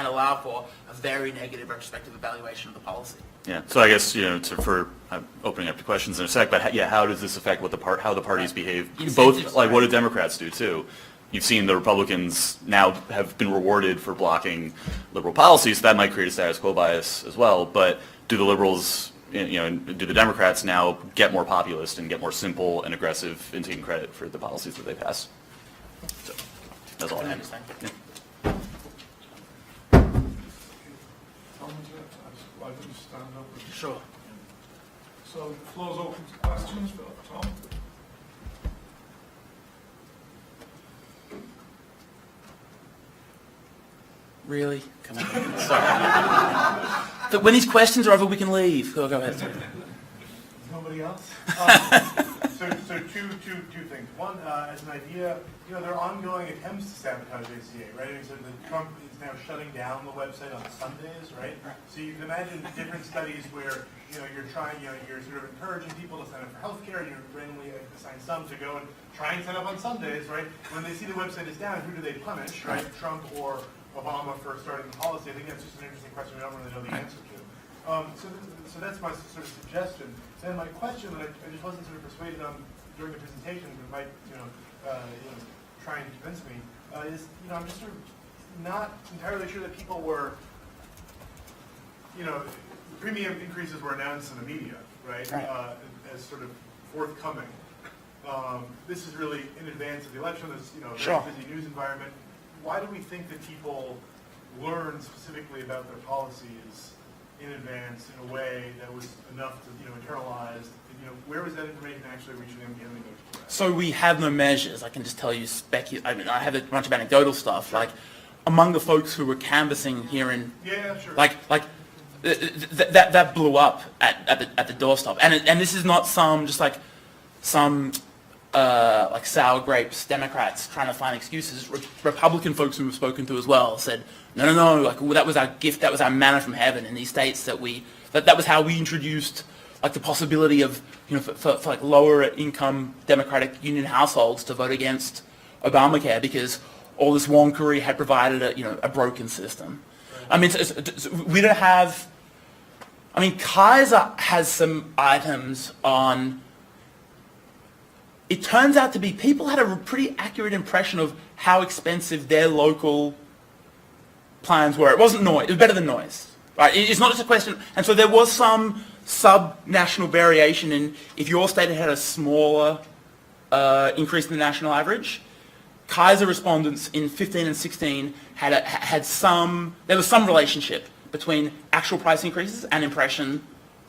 allow for a very negative retrospective evaluation of the policy. Yeah. So I guess for opening up to questions in a sec, but how does this affect how the parties behave? Both, like, what do Democrats do too? You've seen the Republicans now have been rewarded for blocking liberal policies. So that might create a status quo bias as well. But do the liberals, do the Democrats now get more populist and get more simple and aggressive in taking credit for the policies that they pass? So that's all I have. Yeah. Sure. So the floor's open to questions for Tom. Really? Come on. Sorry. But when these questions are over, we can leave. Go ahead. Sorry. Nobody else? So two things. One, as an idea, there are ongoing attempts to sabotage ACA, right? So Trump is now shutting down the website on Sundays, right? So you can imagine different studies where, you're trying, you're sort of encouraging people to sign up for healthcare, and you randomly assign some to go and try and sign up on Sundays, right? When they see the website is down, who do they punish, right? Trump or Obama for starting the policy? I think that's just an interesting question we don't really know the answer to. So that's my sort of suggestion. Then my question that I just wasn't sort of persuaded on during the presentation, but might try and convince me, is I'm just sort of not entirely sure that people were, premium increases were announced in the media, right? As sort of forthcoming. This is really in advance of the election. There's very busy news environment. Why do we think that people learn specifically about their policies in advance in a way that was enough to internalize? Where was that information actually reaching them? So we have no measures. I can just tell you I have a bunch of anecdotal stuff. Like among the folks who were canvassing here in, that blew up at the doorstop. And this is not some sour grapes Democrats trying to find excuses. Republican folks who we've spoken to as well said, no, that was our gift, that was our manna from heaven in these states that was how we introduced the possibility of for lower income Democratic Union households to vote against Obamacare because all this wonkery had provided a broken system. I mean, so we don't have. I mean, Kaiser has some items on. It turns out to be people had a pretty accurate impression of how expensive their local plans were. It wasn't noise. It was better than noise. Right? It's not just a question. And so there was some sub-national variation in if your state had a smaller increase in the national average. Kaiser respondents in 15 and 16 had some. There was some relationship between actual price increases and impression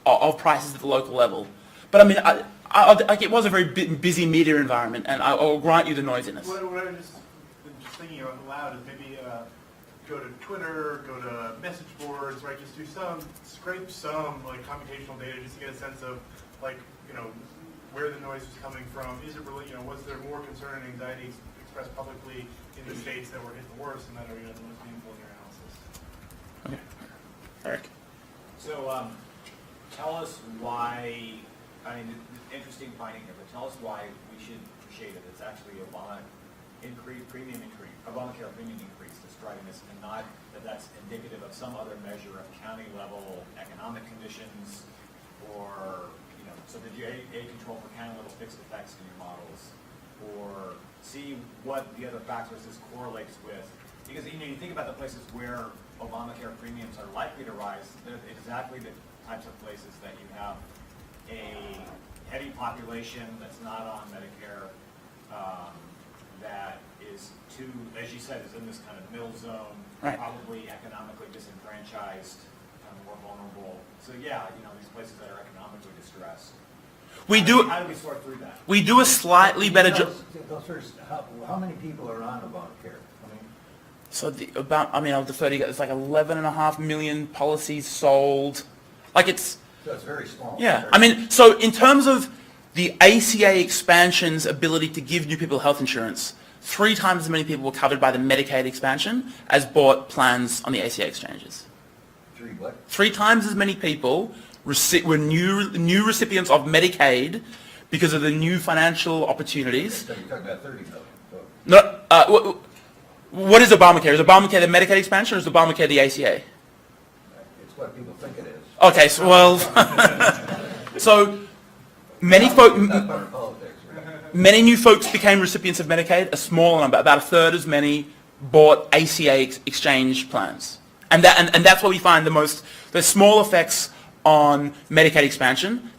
of prices at the local level. But I mean. It was a very busy media environment, and I'll grant you the noisiness. What I was just thinking out loud is maybe go to Twitter, go to message boards, right? Just scrape some computational data just to get a sense of where the noise was coming from. Is it really, was there more concern and anxiety expressed publicly in the states that were hit the worst, and that are the most meaningful in your analysis? Okay, Eric. So tell us why. I mean, interesting finding here, but tell us why we should appreciate it. It's actually Obamacare premium increase that's driving this, and not that that's indicative of some other measure of county level economic conditions, or so did you control for county level fixed effects in your models, or see what the other factors this correlates with? Because you think about the places where Obamacare premiums are likely to rise, they're exactly the types of places that you have a heavy population that's not on Medicare, that is as you said, is in this kind of middle zone, probably economically disenfranchised, more vulnerable. So these places that are economically distressed. How do we sort through that? We do a slightly better job. How many people are on Obamacare? So I'll defer to you guys. It's 11.5 million policies sold. So it's very small. Yeah, I mean, so in terms of the ACA expansion's ability to give new people health insurance, 3 times as many people were covered by the Medicaid expansion as bought plans on the ACA exchanges. 3 what? 3 times as many people were new recipients of Medicaid because of the new financial opportunities. So you're talking about 30 million. No, what is Obamacare? Is Obamacare the Medicaid expansion or is Obamacare the ACA? It's what people think it is. Okay, so so many many new folks became recipients of Medicaid. A small number, about a third as many, bought ACA exchange plans, and that's what we find the small effects on Medicaid expansion.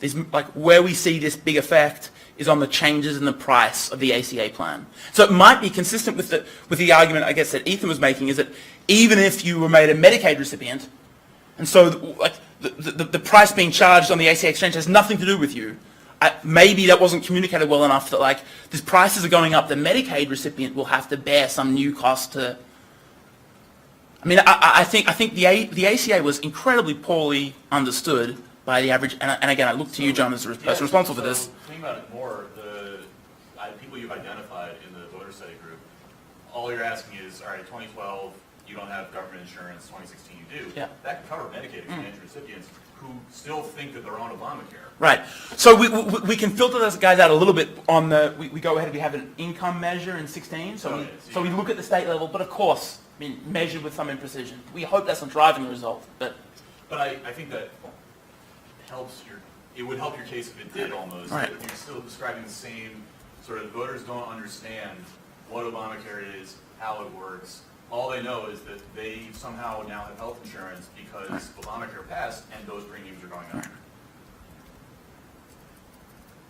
Where we see this big effect is on the changes in the price of the ACA plan. So it might be consistent with the argument I guess that Ethan was making, is that even if you were made a Medicaid recipient, and so the price being charged on the ACA exchange has nothing to do with you. Maybe that wasn't communicated well enough that like these prices are going up. The Medicaid recipient will have to bear some new cost to. I mean, I think the ACA was incredibly poorly understood by the average. And again, I look to you, John, as the person responsible for this. Think about it more. The people you've identified in the voter study group, all you're asking is, all right, 2012, you don't have government insurance. 2016, you do. Yeah. That can cover Medicaid exchange recipients who still think that they're on Obamacare. Right. So we can filter those guys out a little bit on the, we go ahead, we have an income measure in 16, so we look at the state level, but of course, I mean, measured with some imprecision. We hope that's not driving the result, but. But I think that it would help your case if it did almost. Right. If you're still describing the same sort of, voters don't understand what Obamacare is, how it works. All they know is that they somehow now have health insurance because Obamacare passed and those premiums are going up.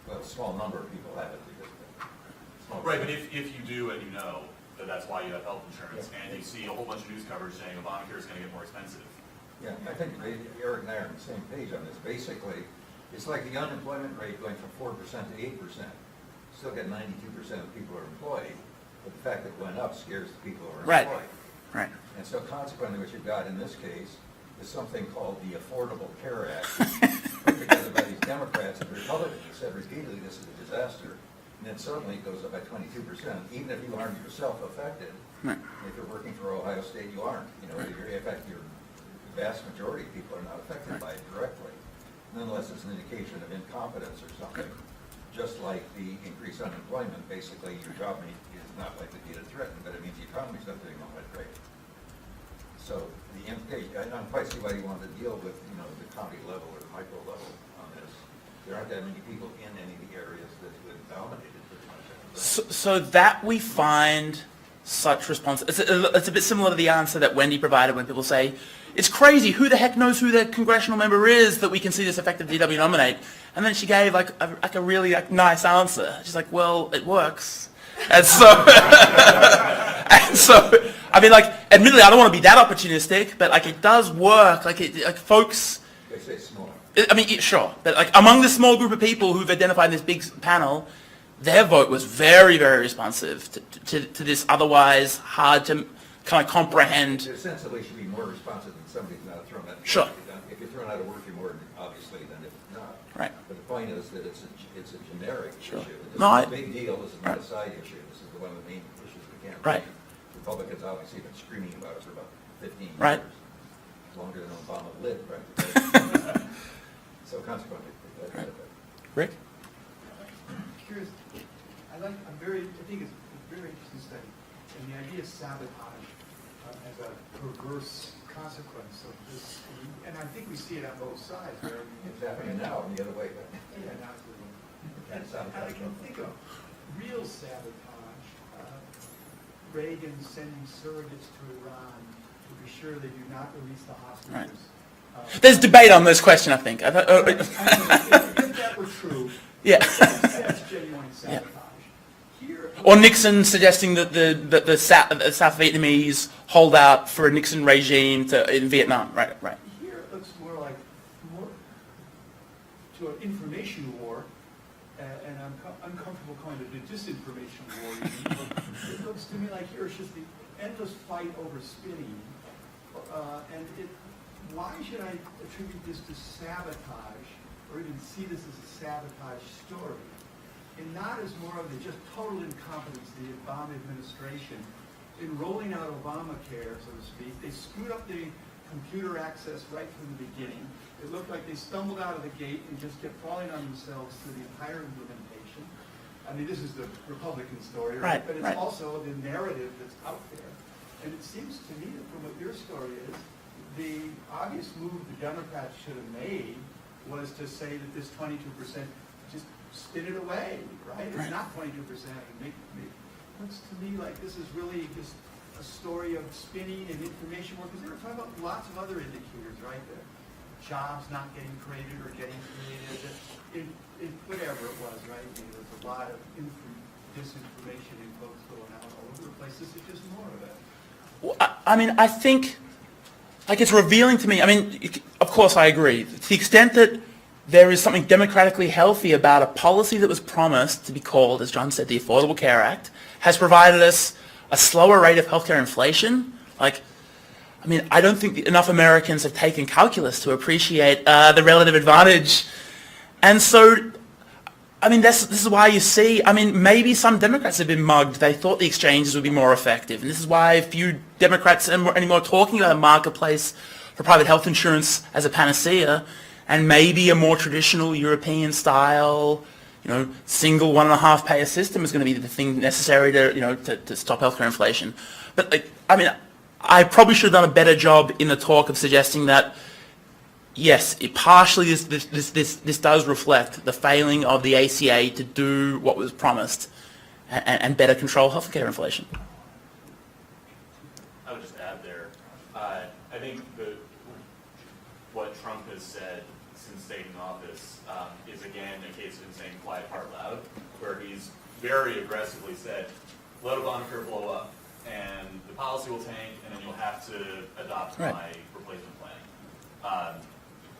Well, a small number of people have it because. Right, but if you do and you know that that's why you have health insurance and you see a whole bunch of news coverage saying Obamacare is going to get more expensive. Yeah, I think Eric and I are on the same page on this. Basically, it's like the unemployment rate going from 4% to 8%. Still got 92% of people are employed, but the fact that it went up scares the people who are employed. Right. And so consequently, what you've got in this case is something called the Affordable Care Act, put together by these Democrats and Republicans who said repeatedly this is a disaster. And then suddenly it goes up by 22%, even if you aren't yourself affected. Right. If you're working for Ohio State, you aren't. You know, in fact, the vast majority of people are not affected by it directly. Nonetheless, it's an indication of incompetence or something. Just like the increased unemployment, basically your job is not likely to be threatened, but it means the economy's not doing all that great. So the implication, I don't quite see why you want to deal with, you know, the county level or the micro level on this. There aren't that many people in any of the areas that would dominate it pretty much. So that we find such response, it's a bit similar to the answer that Wendy provided when people say, it's crazy, who the heck knows who the congressional member is that we can see this effective DW nominate? And then she gave like a really nice answer. She's like, well, it works. And so, I mean, like, admittedly, I don't want to be that opportunistic, but like, it does work. Like, folks. They say small. I mean, sure, but like among the small group of people who've identified this big panel, their vote was very, very responsive to this otherwise hard to kind of comprehend. It ostensibly should be more responsive than somebody who's not thrown out. Sure. If you're thrown out of work, you're more obviously than if not. Right. But the point is that it's a generic Sure. issue. This No, is a big deal. This is not a side issue. This is one of the main issues we can't. Right. Republicans obviously have been screaming about it for about 15 years. Right. Longer than Obama lived, right? So consequently, Rick? Curious, I think it's a very interesting study, and the idea of sabotage as a perverse consequence of this, and I think we see it on both sides, right? it's happening now in the other way. Yeah, not really. And And I can think of real sabotage, Reagan sending surrogates to Iran to be sure they do not release the hostages. There's debate on this question, I think. If that were true, Yeah. that's genuine sabotage. Here, Or Nixon suggesting that the South Vietnamese hold out for a Nixon regime in Vietnam. Right. here it looks more like to an information war, and I'm uncomfortable calling it a disinformation war. It looks to me like here it's just the endless fight over spinning, why should I attribute this to sabotage, or even see this as a sabotage story, and not as more of the just total incompetence of the Obama administration in rolling out Obamacare, so to speak. They screwed up the computer access right from the beginning. It looked like they stumbled out of the gate and just kept falling on themselves through the entire implementation. I mean, this is the Republican story, right? But it's also the narrative that's out there. And it seems to me that from what your story is, the obvious move the Democrats should have made was to say that this 22%, just spin it away, right? It's not 22%. It looks to me like this is really just a story of spinning and information war, because they were talking about lots of other indicators, right? The jobs not getting created or getting created, in whatever it was, right? I mean, there's a lot of disinformation and folks going out all over the place. This is just more of it. Well, I mean, I think like it's revealing to me. I mean, of course I agree. To the extent that there is something democratically healthy about a policy that was promised to be called, as John said, the Affordable Care Act, has provided us a slower rate of healthcare inflation. Like, I mean, I don't think enough Americans have taken calculus to appreciate the relative advantage. And so, I mean, this is why you see, I mean, maybe some Democrats have been mugged. They thought the exchanges would be more effective. And this is why few Democrats are anymore talking about a marketplace for private health insurance as a panacea, and maybe a more traditional European style, single 1.5 payer system is going to be the thing necessary to stop healthcare inflation. But like, I mean, I probably should have done a better job in the talk of suggesting that yes, it partially this does reflect the failing of the ACA to do what was promised and better control healthcare inflation. I would just add there, I think what Trump has said since taking office is again a case of him saying quiet part loud, where he's very aggressively said, let Obamacare blow up, and the policy will tank, and then you'll have to adopt my replacement plan.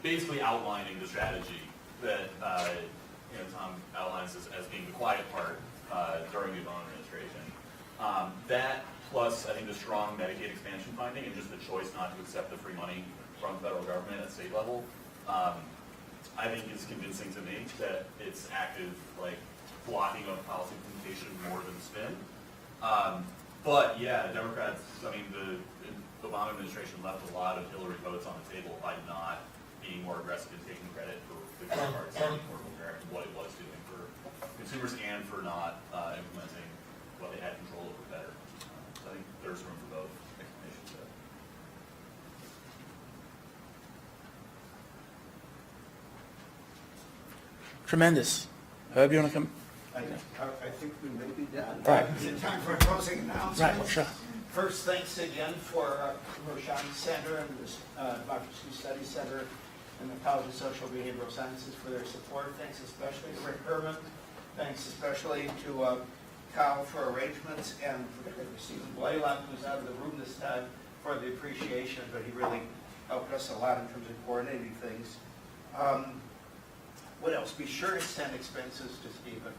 Basically outlining the strategy that Tom outlines as being the quiet part during the Obama administration. That plus, I think, the strong Medicaid expansion finding and just the choice not to accept the free money from the federal government at state level, I think is convincing to me that it's active, like, blocking of policy implementation more than spin. But yeah, Democrats, I mean, the Obama administration left a lot of Hillary votes on the table by not being more aggressive in taking credit for the credit cards and Affordable Care Act and what it was doing for consumers and for not implementing what they had control over better. So I think there's room for both explanations there. Tremendous. Herb, you want to come? I think we may be done. Right. Is it time for closing announcements? Right, well, sure. First, thanks again for Mershon Center and the Democracy Studies Center and the College of Social and Behavioral Sciences for their support. Thanks especially to Rick Herman. Thanks especially to Kyle for arrangements, and particularly Stephen Blaylock, who's out of the room this time, for the appreciation, but he really helped us a lot in terms of coordinating things. What else? Be sure to send expenses to Stephen.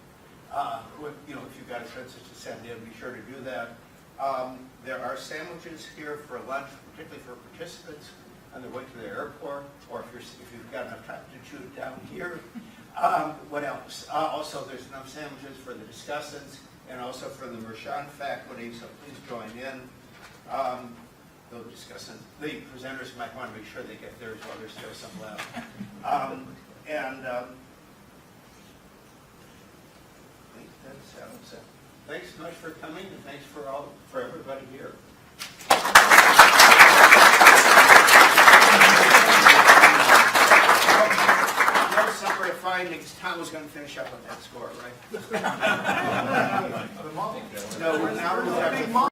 If you've got expenses to send in, be sure to do that. There are sandwiches here for lunch, particularly for participants on their way to the airport, or if you've got enough time to chew it down here. What else? Also, there's enough sandwiches for the discussants and also for the Mershon faculty, so please join in. The presenters might want to make sure they get theirs while there's still some left. Thanks so much for coming, and thanks for everybody here. No separate findings. Tom was going to finish up on that score, right? No, we're now.